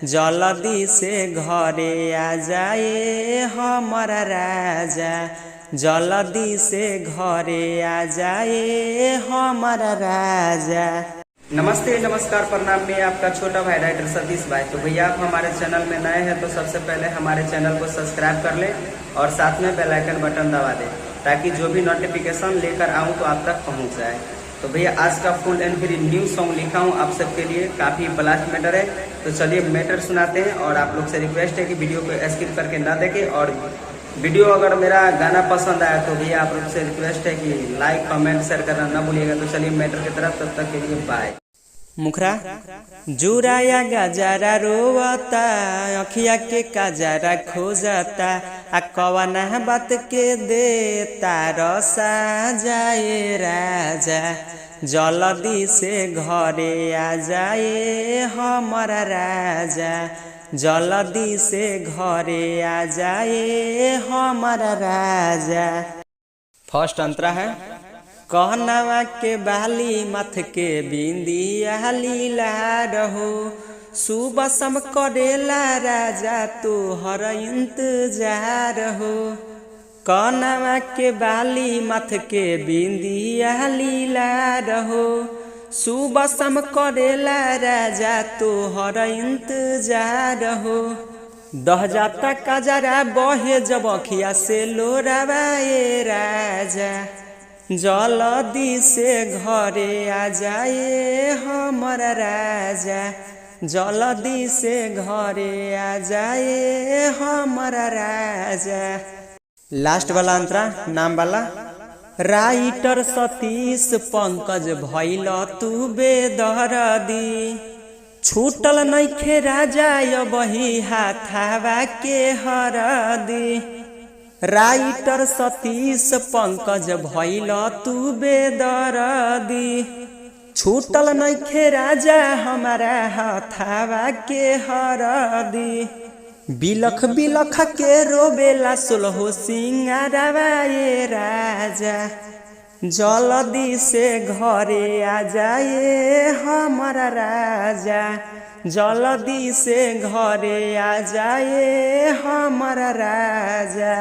जल्दी से घरे आ जाए हमर राजा, जल्दी से घरे आ जाए हमर राजा। नमस्ते, नमस्कार, प्रणाम। मैं आपका छोटा भाई राइटर सतीश भाई। तो भैया आप हमारे चैनल में नए हैं तो सबसे पहले हमारे चैनल को सब्सक्राइब कर लें और साथ में बेल आइकन बटन दबा दें ताकि जो भी नोटिफिकेशन लेकर आऊँ तो आप तक पहुँच जाए। तो भैया आज का फुल एंड फ्री न्यू सॉन्ग लिखा हूँ आप सबके लिए, काफ़ी ब्लास्ट मैटर है। तो चलिए मैटर सुनाते हैं और आप लोग से रिक्वेस्ट है कि वीडियो को स्किप करके ना देखें और वीडियो अगर मेरा गाना पसंद आया तो भैया आप लोग से रिक्वेस्ट है कि लाइक कमेंट शेयर करना ना भूलिएगा। तो चलिए मैटर की तरफ, तब तक के लिए बाय। मुखरा जुराया गजारा रोवता, अखिया के कजारा खोजता, आ कवना बात के देता रसा जाए राजा, जल्दी से घरे आ जाए हमर राजा, जल्दी से घरे आ जाए हमर राजा। फर्स्ट अंतरा है कहनावा के बाली मथ के बिंदिया लीला रहो, सुबह सम करेला राजा तोहर इंतजार हो। कहनावा के बाली मथ के बिंदिया लीला रहो, सुबह सम करेला राजा तोहर इंतजार हो। दह जाता कजरा बहे जब अखिया से लोरावाए राजा, जल्दी से घरे आ जाए हमर राजा, जल्दी से घरे आ जाए हमर राजा। लास्ट वाला अंतरा नाम वाला राइटर सतीश पंकज भइल तू बेदर्दी, छूटल नइखे राजा अबही हाथावा के हरदी। राइटर सतीश पंकज भइल तू बेदर्दी, छूटल नइखे राजा हमारा हाथावा के हरदी। बिलख बिलख के रोबेला सोलहो सिंगारवा ये राजा, जल्दी से घरे आ जाए हमर राजा, जल्दी से घरे आ जाए हमर राजा।